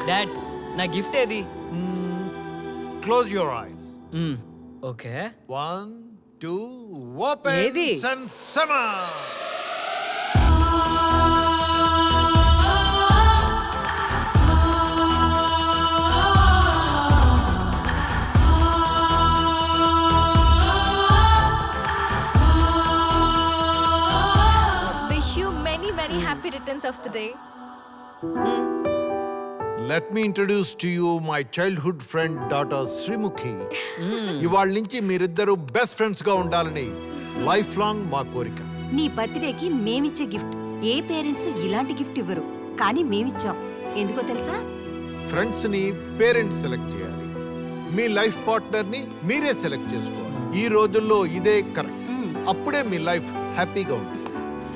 Dad నా gift ఏది? Close your eyes. Okay. 1, 2, open. ఏది? And summer. Wish you many happy returns of the day. Let me introduce to you my childhood friend daughter Srimukhi. ఇవాళ నుంచి మీరిద్దరూ best friends గా ఉండాలని life long మా కోరిక. నీ బర్త్డేకి మేమిచ్చే గిఫ్ట్ ఏ పేరెంట్స్ ఇలాంటి గిఫ్ట్ ఇవ్వరు, కానీ మేమిచ్చాం. ఎందుకో తెలుసా? ఫ్రెండ్స్ ని పేరెంట్స్ సెలెక్ట్ చేయాలి, మీ లైఫ్ పార్ట్నర్ ని మీరే సెలెక్ట్ చేసుకోవాలి. ఈ రోజుల్లో ఇదే కరెక్ట్. అప్పుడే మీ లైఫ్ హ్యాపీగా ఉంటుంది.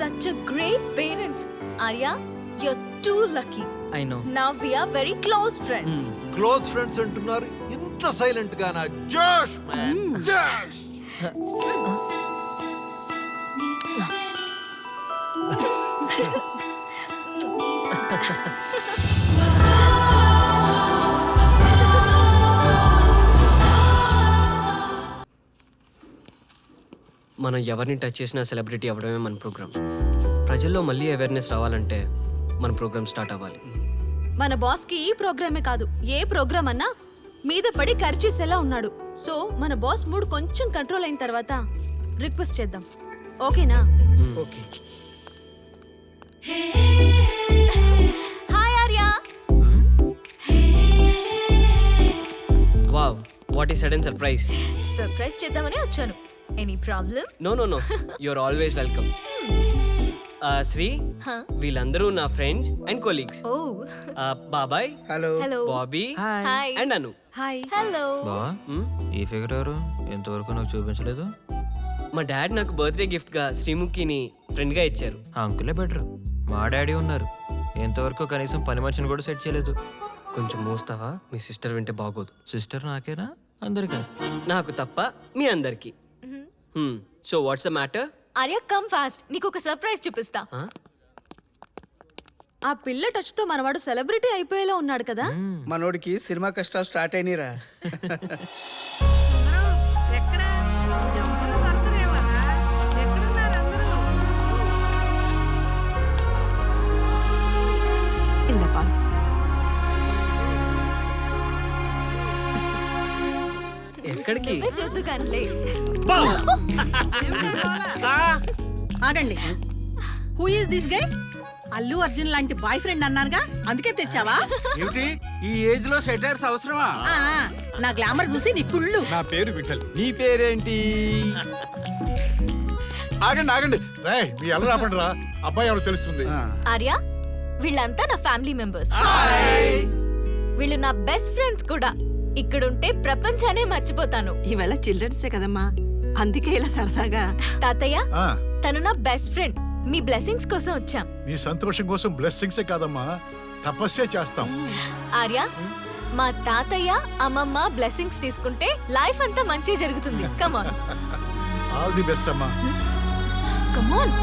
Such a great parents. Arya, you're too lucky. I know. Now we are very close friends. Close friends అంటున్నారు, ఇంత సైలెంట్ గానా? జోష్ మ్యాన్, జోష్. మనం ఎవరిని టచ్ చేసినా సెలబ్రిటీ అవ్వడమే మన ప్రోగ్రామ్. ప్రజల్లో మళ్ళీ అవేర్నెస్ రావాలంటే మన ప్రోగ్రామ్ స్టార్ట్ అవ్వాలి. మన బాస్ కి ఈ ప్రోగ్రామే కాదు, ఏ ప్రోగ్రామ్ అన్నా మీద పడి ఖర్చేసేలా ఉన్నాడు. సో మన బాస్ మూడ్ కొంచెం కంట్రోల్ అయిన తర్వాత రిక్వెస్ట్ చేద్దాం. ఓకేనా? Okay. Hi Arya. Wow, what is sudden surprise. Surprise చేద్దామని వచ్చాను. Any problem? No no no, you're always welcome. Sri, వీళ్ళందరూ నా ఫ్రెండ్స్ అండ్ కొలీగ్స్. Oh. బాబాయ్, hello. Hello. Bobby Hi. And Anu. Hi. Hello. బావా, ఈ ఫిగర్ ఎవరు? ఎంతవరకు నాకు చూపించలేదు. మా డాడ్ నాకు బర్త్డే గిఫ్ట్ గా శ్రీముఖిని ఫ్రెండ్ గా ఇచ్చారు. ఆ అంకులే బెటర్. మా డాడీ ఉన్నారు, ఎంతవరకు కనీసం పని మనిషిని కూడా సెట్ చేయలేదు. కొంచెం మోస్తావా? మీ సిస్టర్ వింటే బాగోదు. సిస్టర్ నాకేనా అందరికా? నాకు తప్ప మీ అందరికి. So what's the matter? Arya, come fast. నీకు ఒక సర్ప్రైజ్ చూపిస్తా. ఆ పిల్ల టచ్ తో మనవాడు సెలబ్రిటీ అయిపోయేలా ఉన్నాడు కదా. మనోడికి సినిమా కష్టాలు స్టార్ట్ అయినరా. ఇందపా ఎక్కడికి? నువ్వే చూసు కానిలే. ఆగండి, who is this guy? Allu Arjun లాంటి బాయ్ ఫ్రెండ్ అన్నానుగా, అందుకే తెచ్చావా? ఏమిటి ఈ ఏజ్ లో సెటైర్స్ అవసరమా? ఆ, నా గ్లామర్ చూసి నీ కుళ్ళు. నా పేరు విఠల్. నీ పేరేంటి? ఆగండి ఆగండి. రేయ్, మీ అల్ల రాపండి రా, అబ్బాయి ఎవరు తెలుస్తుంది. ఆర్య, వీళ్ళంతా నా ఫ్యామిలీ మెంబర్స్. వీళ్ళు నా బెస్ట్ ఫ్రెండ్స్ కూడా. ఇక్కడుంటే ప్రపంచానే మర్చిపోతాను. ఈవేళ చిల్డ్రన్స్ డే కదమ్మా, అందుకే ఇలా సరదాగా. తాతయ్య, తను నా బెస్ట్ ఫ్రెండ్. మీ బ్లెస్సింగ్స్ కోసం వచ్చాం. నీ సంతోషం కోసం బ్లెస్సింగ్సే కాదమ్మా, తపస్సే చేస్తాం. ఆర్య, మా తాతయ్య అమ్మమ్మ బ్లెస్సింగ్స్ తీసుకుంటే లైఫ్ అంతా మంచి జరుగుతుంది. కమాన్. ఆల్ ది బెస్ట్ అమ్మా. కమాన్.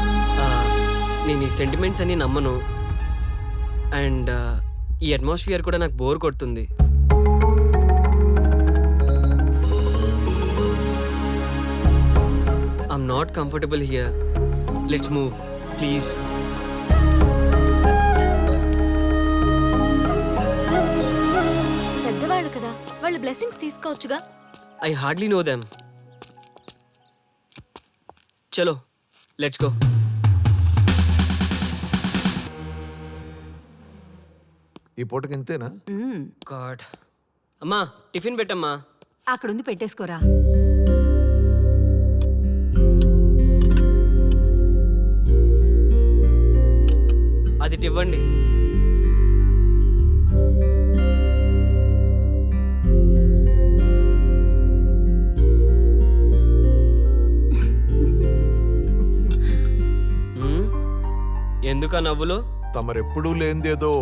నేను ఈ సెంటిమెంట్స్ అన్ని నమ్మను. అండ్ ఈ అట్మాస్ఫియర్ కూడా నాకు బోర్ కొడుతుంది. I'm not comfortable here. Let's move please. పెద్దవాళ్ళు కదా, వాళ్ళు బ్లెస్సింగ్స్ తీసుకోవచ్చుగా. I hardly know them. చలో లెట్స్ గో. ఈ పూటకి ఇంతేనా? గాడ్. అమ్మా, టిఫిన్ పెట్టమ్మా. అక్కడుంది, పెట్టేసుకోరా. అది ఇవ్వండి. ఎందుకా నవ్వులు? తమరెప్పుడూ లేనిదేదో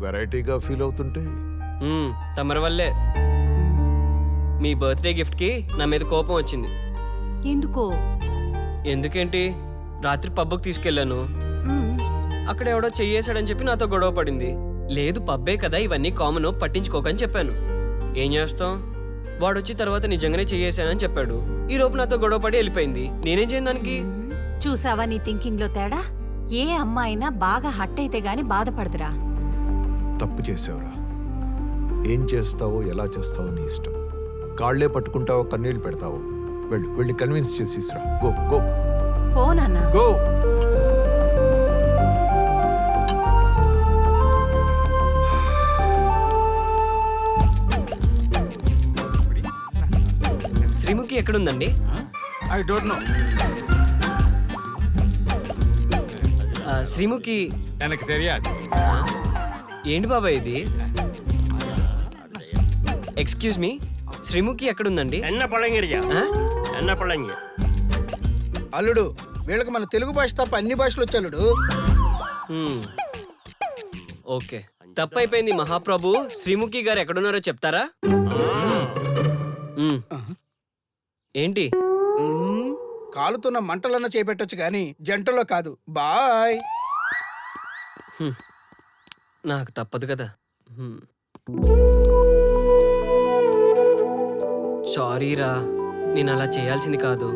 వెరైటీగా ఫీల్ అవుతుంటే. తమరి వల్లే. మీ బర్త్డే గిఫ్ట్కి నా మీద కోపం వచ్చింది. ఎందుకో? ఎందుకేంటి, రాత్రి పబ్కి తీసుకెళ్ళాను. అక్కడ ఎవడో చెయ్యేశాడని చెప్పి నాతో గొడవ పడింది. లేదు పబ్బే కదా, ఇవన్నీ కామన్, పట్టించుకోకని చెప్పాను. ఏం చేస్తాం, వాడొచ్చి తర్వాత నిజంగానే చేయేశానని చెప్పాడు. ఈ లోపు నాతో గొడవపడి వెళ్ళిపోయింది. నేనేం చేయను దానికి? చూసావా నీ థింకింగ్ లో తేడా? ఏ అమ్మాయినా బాగా హట్ అయితే గాని బాధపడదురా. తప్పు చేసావురా. ఏం చేస్తావో ఎలా చేస్తావో నీ ఇష్టం. కాళ్లే పట్టుకుంటావో కన్నీళ్ళు పెడతావో వెళ్ళి కన్విన్స్ చేసిరా. గో గో పోనన్నా. గో. శ్రీముఖి ఎక్కడుందండి? I don't know. శ్రీముఖి எனக்கு தெரியாது. ఏంటి బాబాయ్ ఇది? ఎక్స్క్యూజ్ మీ, శ్రీముఖి ఎక్కడుందండి? అల్లుడు, వీళ్ళకి మన తెలుగు భాష తప్ప అన్ని భాషలు వచ్చి అల్లుడు. ఓకే, తప్పైపోయింది మహాప్రభు. శ్రీముఖి గారు ఎక్కడున్నారో చెప్తారా? ఏంటి? కాలుతున్న మంటలన్న చేపెట్టొచ్చు కానీ జంటలో కాదు. బాయ్. నాకు తప్పదు కదా. సారీరా, నేను అలా చేయాల్సింది కాదు.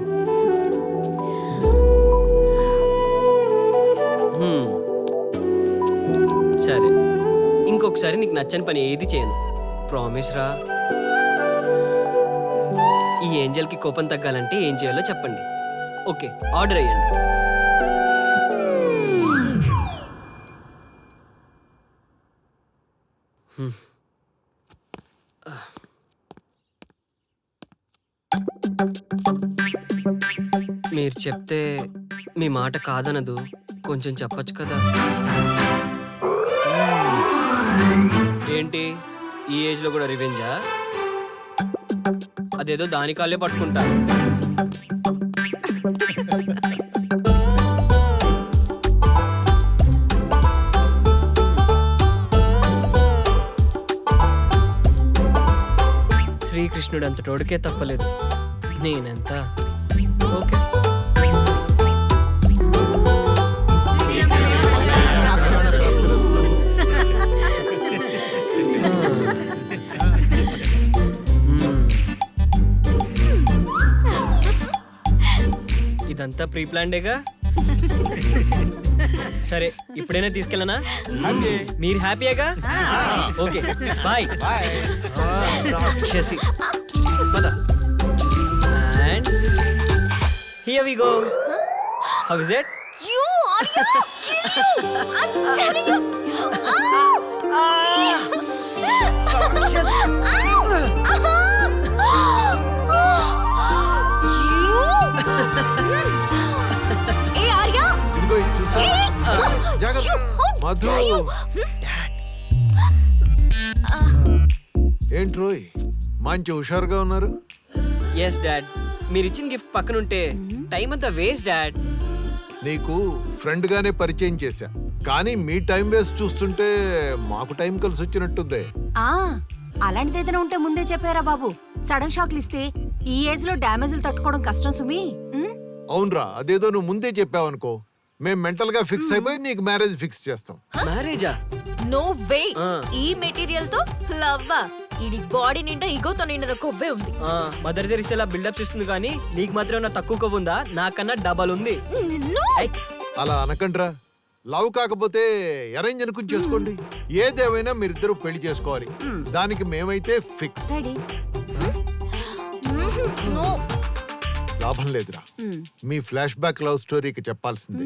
సరే, ఇంకొకసారి నీకు నచ్చని పని ఏది చేయను. ప్రామిస్ రా. ఈ ఏంజల్కి కోపం తగ్గాలంటే ఏం చేయాలో చెప్పండి. ఓకే, ఆర్డర్ అయ్యండి. మీరు చెప్తే మీ మాట కాదనదు. కొంచెం చెప్పొచ్చు కదా. ఏంటి, ఈ ఏజ్ లో కూడా రివెంజా? అదేదో దాని కాళ్ళే పట్టుకుంటా. శ్రీకృష్ణుడు అంత తోడుకే తప్పలేదు, నేనెంత. ఓకే. ఇదంతా ప్రీ ప్లాన్డేగా. సరే, ఇప్పుడైనా తీసుకెళ్ళనా? మీరు హ్యాపీయేగా? Okay, bye. రాక్షసి, పద. And here we go. How is it? You are you? I'm telling you. Hey Arya. ఇదిగో ఇది చూసా? జాగ్రత్త. మధు. ఏంటి రోయ్, మంచి హుషారుగా ఉన్నారు. ఎస్ డాడ్, మీరు ఇచ్చిన గిఫ్ట్ పక్కనుంటే టైం అంతా వేస్ట్ డాడ్. నీకు ఫ్రెండ్ గానే పరిచయం చేశా, కానీ మీ టైం వేస్ట్ చూస్తుంటే మాకు టైం కలిసి వచ్చినట్టుంది. అలాంటిది ఏదైనా ఉంటే ముందే చెప్పారా బాబు. సడన్ షాక్లు ఇస్తే ఈ ఏజ్ లో డ్యామేజ్లు తట్టుకోవడం కష్టం సుమి. అవునరా, అదేదో నువ్వు ముందే చెప్పావనుకో, మేము మెంటల్ గా ఫిక్స్ అయిపోయి నీకు మ్యారేజ్ ఫిక్స్ చేస్తాం. మ్యారేజా? No way. ఈ మెటీరియల్ తో లవ్వా? ఇది బాడీ నిండా ఈగోతో నిండిన కొవ్వే ఉంది. మదర్ తెరిసేలా బిల్డప్ చేస్తుంది, కానీ నీకు మాత్రం నా తక్కువ కొవ్వు ఉందా? నాకన్నా డబల్ ఉంది. No. అలా అనకండ్రా. లవ్ కాకపోతే అరేంజ్ అనుకుని చేసుకోండి. ఏదేమైనా మీరిద్దరూ పెళ్లి చేసుకోవాలి. దానికి మేమైతే ఫిక్స్. రెడీ? No. లాభం లేదురా. మీ ఫ్లాష్ బ్యాక్ లవ్ స్టోరీకి చెప్పాల్సిందే.